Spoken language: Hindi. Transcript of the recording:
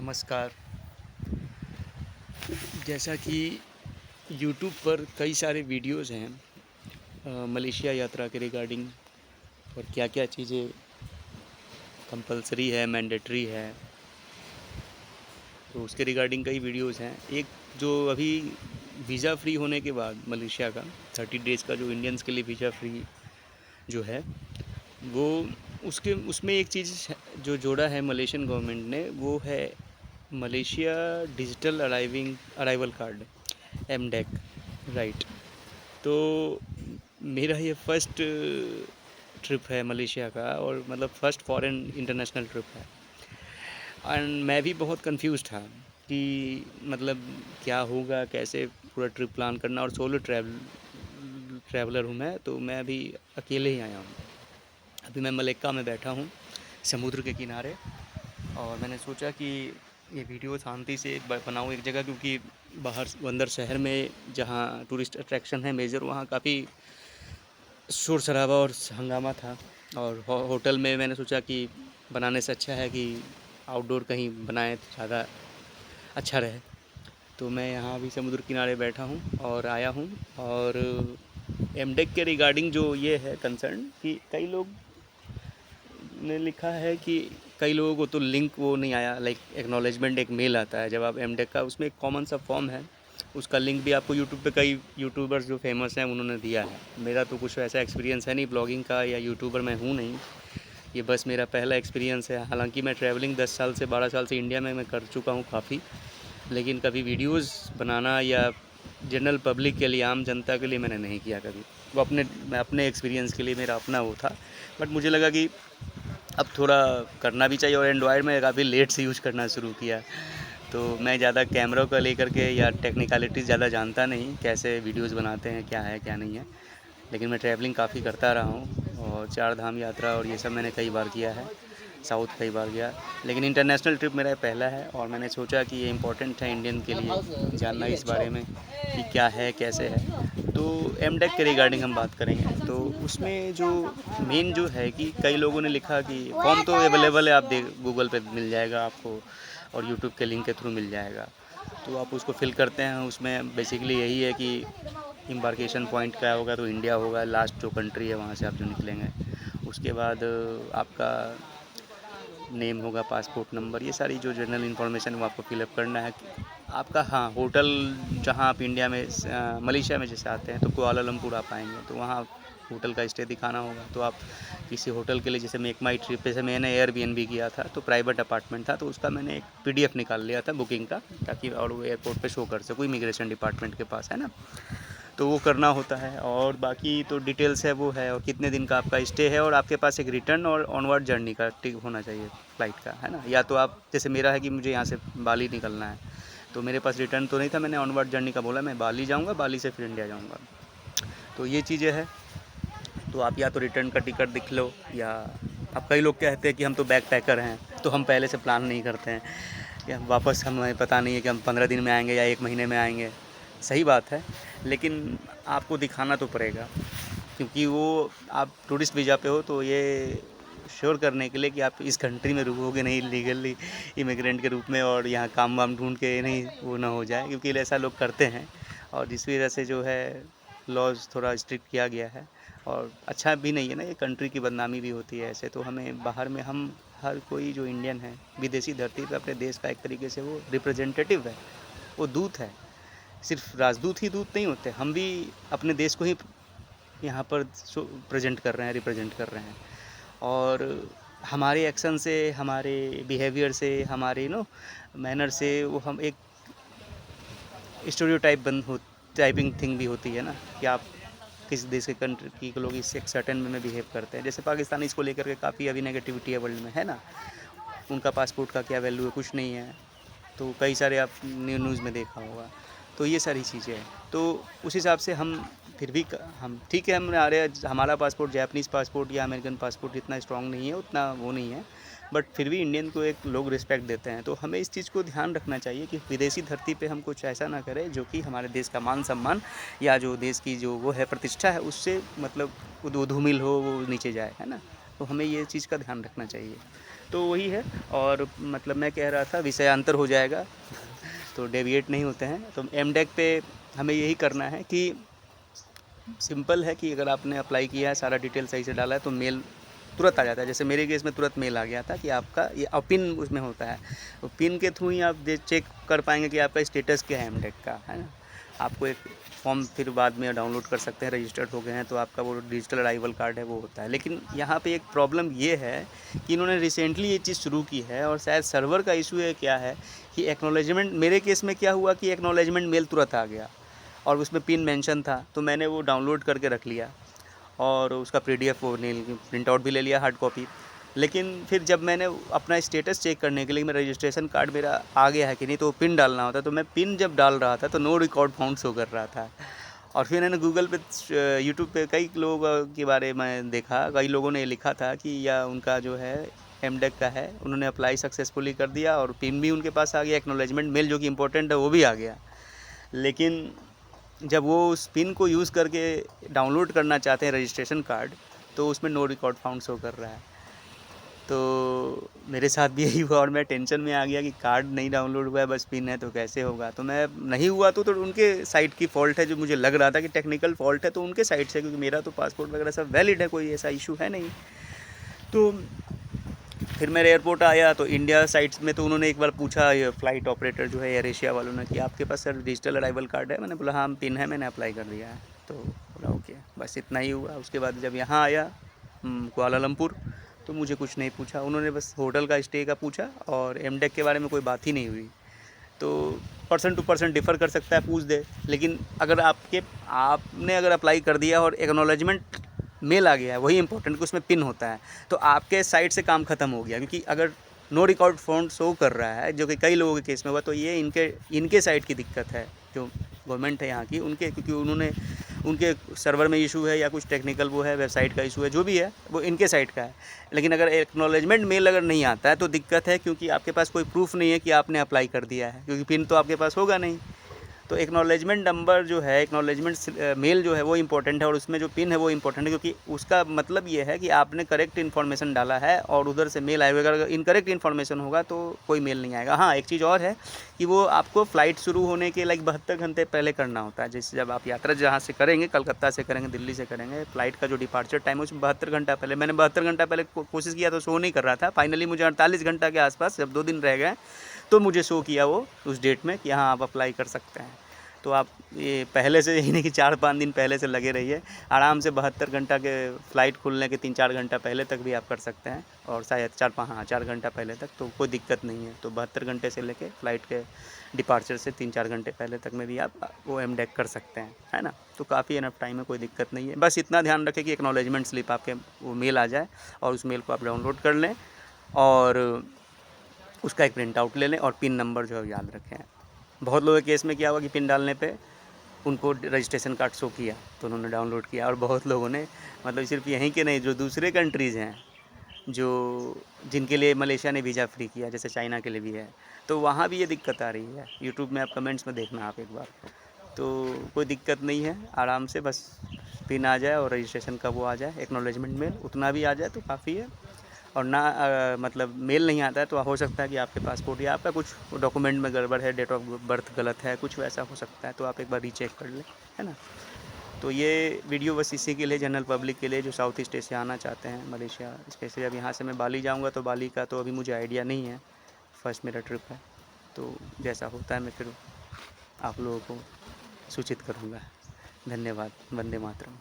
नमस्कार। जैसा कि यूट्यूब पर कई सारे वीडियोज़ हैं मलेशिया यात्रा के रिगार्डिंग और क्या-क्या चीज़ें कंपल्सरी है, मैंडेटरी है, तो उसके रिगार्डिंग कई वीडियोज़ हैं। एक जो अभी वीज़ा फ्री होने के बाद मलेशिया का 30 डेज़ का जो इंडियंस के लिए वीज़ा फ्री जो है, वो उसमें एक चीज़ जो जोड़ा है मलेशियन गवर्नमेंट ने, वो है Malaysia digital arrival card, MDAC, right. तो मेरा ये फर्स्ट ट्रिप है मलेशिया का, और मतलब फ़र्स्ट फॉरेन इंटरनेशनल ट्रिप है। एंड मैं भी बहुत कंफ्यूज था कि मतलब क्या होगा, कैसे पूरा ट्रिप प्लान करना। और सोलो ट्रैवलर हूँ मैं, तो मैं अभी अकेले ही आया हूँ। अभी मैं मलेक्का में बैठा हूँ समुद्र के किनारे, और मैंने सोचा कि ये वीडियो शांति से बनाऊँ एक जगह, क्योंकि बाहर अंदर शहर में जहाँ टूरिस्ट अट्रैक्शन है मेजर, वहाँ काफ़ी शोर शराबा और हंगामा था। और होटल में मैंने सोचा कि बनाने से अच्छा है कि आउटडोर कहीं बनाएं तो ज़्यादा अच्छा रहे। तो मैं यहाँ अभी समुद्र किनारे बैठा हूँ और आया हूँ। और एमडेक के रिगार्डिंग जो ये है कंसर्न कि कई लोग ने लिखा है कि कई लोगों को तो लिंक वो नहीं आया, लाइक एक्नॉलेजमेंट एक मेल आता है जब आप एमडेक का, उसमें एक कॉमन सा फॉर्म है, उसका लिंक भी आपको यूट्यूब पे कई यूट्यूबर्स जो फेमस हैं उन्होंने दिया है। मेरा तो कुछ ऐसा एक्सपीरियंस है नहीं ब्लॉगिंग का, या यूट्यूबर मैं हूँ नहीं, ये बस मेरा पहला एक्सपीरियंस है। हालांकि मैं ट्रैवलिंग 10 साल से 12 साल से इंडिया में मैं कर चुका हूँ काफ़ी, लेकिन कभी वीडियोज़ बनाना या जनरल पब्लिक के लिए, आम जनता के लिए मैंने नहीं किया कभी। वो अपने एक्सपीरियंस के लिए मेरा अपना वो था। बट मुझे लगा कि अब थोड़ा करना भी चाहिए, और एंड्रॉयड में काफ़ी लेट से यूज़ करना शुरू किया, तो मैं ज़्यादा कैमरा को लेकर के या टेक्निकलिटीज़ ज़्यादा जानता नहीं, कैसे वीडियोज़ बनाते हैं, क्या है क्या नहीं है। लेकिन मैं ट्रैवलिंग काफ़ी करता रहा हूँ, और 4 धाम यात्रा और ये सब मैंने कई बार किया है, साउथ कई बार गया। लेकिन इंटरनेशनल ट्रिप मेरा पहला है, और मैंने सोचा कि ये इम्पोर्टेंट है इंडियन के लिए जानना इस बारे में कि क्या है कैसे है। तो एमडेक के रिगार्डिंग हम बात करेंगे, तो उसमें जो मेन जो है कि कई लोगों ने लिखा कि फॉर्म तो अवेलेबल है, आप गूगल पे मिल जाएगा आपको, और यूट्यूब के लिंक के थ्रू मिल जाएगा, तो आप उसको फिल करते हैं। उसमें बेसिकली यही है कि इम्बार्केशन पॉइंट क्या होगा, तो इंडिया होगा लास्ट जो कंट्री है, वहाँ से आप जो निकलेंगे। उसके बाद आपका नेम होगा, पासपोर्ट नंबर, ये सारी जो जनरल इन्फॉर्मेशन वो आपको फिलअप करना है। आपका, हाँ, होटल जहाँ आप इंडिया में मलेशिया में जैसे आते हैं तो कुआलालंपुर आप आएंगे, तो वहाँ होटल का स्टे दिखाना होगा। तो आप किसी होटल के लिए, जैसे मेक माई ट्रिप पे से मैंने एयरबीएनबी किया था, तो प्राइवेट अपार्टमेंट था, तो उसका मैंने एक पीडीएफ निकाल लिया था बुकिंग का, ताकि और वो एयरपोर्ट पे शो कर सको, इमिग्रेशन डिपार्टमेंट के पास है ना, तो वो करना होता है। और बाकी तो डिटेल्स है वो है, और कितने दिन का आपका स्टे है, और आपके पास एक रिटर्न और ऑनवर्ड जर्नी का टिकट होना चाहिए फ़्लाइट का, है ना। या तो आप, जैसे मेरा है कि मुझे यहाँ से बाली निकलना है, तो मेरे पास रिटर्न तो नहीं था, मैंने ऑनवर्ड जर्नी का बोला, मैं बाली जाऊँगा, बाली से फिर इंडिया जाऊँगा। तो ये चीज़ें हैं। तो आप या तो रिटर्न का टिकट दिख लो, या अब कई लोग कहते हैं कि हम तो बैग पैकर हैं, तो हम पहले से प्लान नहीं करते हैं, या वापस हमें पता नहीं है कि हम 15 दिन में आएंगे या 1 महीने में आएंगे। सही बात है, लेकिन आपको दिखाना तो पड़ेगा, क्योंकि वो आप टूरिस्ट वीज़ा पे हो, तो ये श्योर करने के लिए कि आप इस कंट्री में रुकोगे नहीं लीगली इमिग्रेंट के रूप में, और यहाँ काम वाम ढूंढ के नहीं वो ना हो जाए, क्योंकि ऐसा लोग करते हैं। और जिस वजह से जो है लॉज थोड़ा स्ट्रिक्ट किया गया है, और अच्छा भी नहीं है ना, ये कंट्री की बदनामी भी होती है ऐसे। तो हमें बाहर में, हम हर कोई जो इंडियन है विदेशी धरती पे अपने देश का एक तरीके से वो रिप्रेजेंटेटिव है, वो दूत है। सिर्फ राजदूत ही दूत नहीं होते, हम भी अपने देश को ही यहाँ पर प्रेजेंट कर रहे हैं, रिप्रेजेंट कर रहे हैं। और हमारे एक्शन से, हमारे बिहेवियर से, हमारे मैनर से, वो हम एक स्टीरियोटाइप टाइपिंग थिंग भी होती है ना, कि आप किस देश के कंट्री के लोग इससे एक सर्टेन वे में बिहेव करते हैं। जैसे पाकिस्तानी इसको लेकर के काफ़ी अभी नेगेटिविटी है वर्ल्ड में, है ना। उनका पासपोर्ट का क्या वैल्यू है, कुछ नहीं है, तो कई सारे आप न्यूज़ में देखा होगा। तो ये सारी चीज़ें हैं, तो उस हिसाब से हम फिर भी हम ठीक है, हम आ रहे हैं, हमारा पासपोर्ट जापानीज़ पासपोर्ट या अमेरिकन पासपोर्ट इतना स्ट्रॉन्ग नहीं है, उतना वो नहीं है, बट फिर भी इंडियन को एक लोग रिस्पेक्ट देते हैं। तो हमें इस चीज़ को ध्यान रखना चाहिए कि विदेशी धरती पे हम कुछ ऐसा ना करें जो कि हमारे देश का मान सम्मान, या जो देश की जो वो है प्रतिष्ठा है, उससे मतलब धूमिल हो, वो नीचे जाए, है ना। तो हमें ये चीज़ का ध्यान रखना चाहिए। तो वही है। और मतलब मैं कह रहा था विषयांतर हो जाएगा तो डेविएट नहीं होते हैं। तो एमटेक पे हमें यही करना है कि सिंपल है कि अगर आपने अप्लाई किया है, सारा डिटेल सही से डाला है, तो मेल तुरंत आ जाता है। जैसे मेरे केस में तुरंत मेल आ गया था कि आपका ये, और पिन उसमें होता है, तो पिन के थ्रू ही आप चेक कर पाएंगे कि आपका स्टेटस क्या है एमटेक का, है ना। आपको एक फॉर्म फिर बाद में डाउनलोड कर सकते हैं, रजिस्टर्ड हो गए हैं तो आपका वो डिजिटल अराइवल कार्ड है वो होता है। लेकिन यहाँ पे एक प्रॉब्लम ये है कि इन्होंने रिसेंटली ये चीज़ शुरू की है, और शायद सर्वर का इशू है क्या है कि एक्नॉलेजमेंट, मेरे केस में क्या हुआ कि एक्नॉलेजमेंट मेल तुरंत आ गया और उसमें पिन मेंशन था, तो मैंने वो डाउनलोड करके रख लिया और उसका पीडीएफ वो नहीं, प्रिंट आउट भी ले लिया, हार्ड कॉपी। लेकिन फिर जब मैंने अपना स्टेटस चेक करने के लिए मेरा रजिस्ट्रेशन कार्ड मेरा आ गया है कि नहीं, तो पिन डालना होता, तो मैं पिन जब डाल रहा था तो नो रिकॉर्ड फाउंड शो कर रहा था। और फिर मैंने गूगल पे, यूट्यूब पे कई लोगों के बारे में देखा, कई लोगों ने लिखा था कि या उनका जो है एमटेक का है, उन्होंने अप्लाई सक्सेसफुली कर दिया और पिन भी उनके पास आ गया, एक्नॉलेजमेंट मेल जो कि इम्पोर्टेंट है वो भी आ गया। लेकिन जब वो उस पिन को यूज़ करके डाउनलोड करना चाहते हैं रजिस्ट्रेशन कार्ड, तो उसमें नो रिकॉर्ड फाउंड शो कर रहा है। तो मेरे साथ भी यही हुआ और मैं टेंशन में आ गया कि कार्ड नहीं डाउनलोड हुआ है, बस पिन है, तो कैसे होगा। तो मैं नहीं हुआ तो उनके साइट की फ़ॉल्ट है, जो मुझे लग रहा था कि टेक्निकल फ़ॉल्ट है, तो उनके साइट से, क्योंकि मेरा तो पासपोर्ट वगैरह सब वैलिड है, कोई ऐसा इशू है नहीं। तो फिर मेरे एयरपोर्ट आया तो इंडिया साइट्स में तो उन्होंने एक बार पूछा, ये फ़्लाइट ऑपरेटर जो है एयर एशिया वालों ने, कि आपके पास सर डिजिटल अराइवल कार्ड है। मैंने बोला हाँ पिन है, मैंने अप्लाई कर दिया है। तो बोला ओके, बस इतना ही हुआ। उसके बाद जब यहाँ आया कुआलालंपुर, तो मुझे कुछ नहीं पूछा उन्होंने, बस होटल का स्टे का पूछा और एमटेक के बारे में कोई बात ही नहीं हुई। तो पर्सन टू पर्सन डिफ़र कर सकता है, पूछ दे। लेकिन अगर आपने अगर अप्लाई कर दिया और एक्नॉलेजमेंट मेल आ गया है, वही इंपॉर्टेंट कि उसमें पिन होता है, तो आपके साइड से काम ख़त्म हो गया। क्योंकि अगर नो रिकॉर्ड फाउंड शो कर रहा है, जो कि कई लोगों के केस में हुआ, तो ये इनके साइड की दिक्कत है, जो गवर्नमेंट है यहाँ की, उनके, क्योंकि उन्होंने उनके सर्वर में इशू है या कुछ टेक्निकल वो है, वेबसाइट का इशू है, जो भी है वो इनके साइड का है। लेकिन अगर एक्नॉलेजमेंट मेल अगर नहीं आता है तो दिक्कत है, क्योंकि आपके पास कोई प्रूफ नहीं है कि आपने अप्लाई कर दिया है, क्योंकि पिन तो आपके पास होगा नहीं। तो एक्नॉलेजमेंट नंबर जो है, एक्नॉलेजमेंट मेल जो है वो इंपॉर्टेंट है, और उसमें जो पिन है वो इंपॉर्टेंट है, क्योंकि उसका मतलब ये है कि आपने करेक्ट इन्फॉर्मेशन डाला है और उधर से मेल आएगा। अगर इनकरेक्ट इन्फॉर्मेशन होगा तो कोई मेल नहीं आएगा। हाँ, एक चीज़ और है कि वो आपको फ़्लाइट शुरू होने के 72 घंटे पहले करना होता है। जैसे जब आप यात्रा जहाँ से करेंगे, कलकत्ता से करेंगे, दिल्ली से करेंगे, फ़्लाइट का जो डिपार्चर टाइम है उसमें 72 घंटा पहले, मैंने 72 घंटा पहले कोशिश किया तो शो नहीं कर रहा था। फाइनली मुझे 48 घंटा के आसपास, जब 2 दिन रह गए, तो मुझे शो किया वो उस डेट में कि हाँ आप अप्लाई कर सकते हैं। तो आप ये पहले से, यही नहीं कि 4-5 दिन पहले से लगे रहिए, आराम से 72 घंटा के फ़्लाइट खुलने के 3-4 घंटा पहले तक भी आप कर सकते हैं, और शायद 4 घंटा पहले तक, तो कोई दिक्कत नहीं है। तो 72 घंटे से लेके फ़्लाइट के डिपार्चर से 3-4 घंटे पहले तक में भी आप वो एमटेक कर सकते हैं, है ना। तो काफ़ी इनफ टाइम है, कोई दिक्कत नहीं है। बस इतना ध्यान रखें कि एक्नॉलेजमेंट स्लिप आपके वो मेल आ जाए, और उस मेल को आप डाउनलोड कर लें और उसका एक प्रिंट आउट ले लें, और पिन नंबर जो है याद रखें। बहुत लोगों के केस में क्या हुआ कि पिन डालने पे उनको रजिस्ट्रेशन कार्ड शो किया, तो उन्होंने डाउनलोड किया, और बहुत लोगों ने, मतलब सिर्फ यहीं के नहीं, जो दूसरे कंट्रीज़ हैं, जो जिनके लिए मलेशिया ने वीज़ा फ्री किया, जैसे चाइना के लिए भी है, तो वहाँ भी ये दिक्कत आ रही है। यूट्यूब में आप कमेंट्स में देखना आप एक बार। तो कोई दिक्कत नहीं है, आराम से बस पिन आ जाए और रजिस्ट्रेशन का वो आ जाए, एक्नॉलेजमेंट मेल उतना भी आ जाए तो काफ़ी है। और ना मतलब मेल नहीं आता है तो हो सकता है कि आपके पासपोर्ट या आपका कुछ डॉक्यूमेंट में गड़बड़ है, डेट ऑफ बर्थ गलत है, कुछ वैसा हो सकता है, तो आप एक बार रीचेक कर लें, है ना। तो ये वीडियो बस इसी के लिए, जनरल पब्लिक के लिए, जो साउथ ईस्ट एशिया आना चाहते हैं, मलेशिया स्पेशली। अब यहाँ से मैं बाली जाऊँगा, तो बाली का तो अभी मुझे आइडिया नहीं है, फर्स्ट मेरा ट्रिप है, तो जैसा होता है मैं फिर आप लोगों को सूचित करूँगा। धन्यवाद। वंदे मातरम।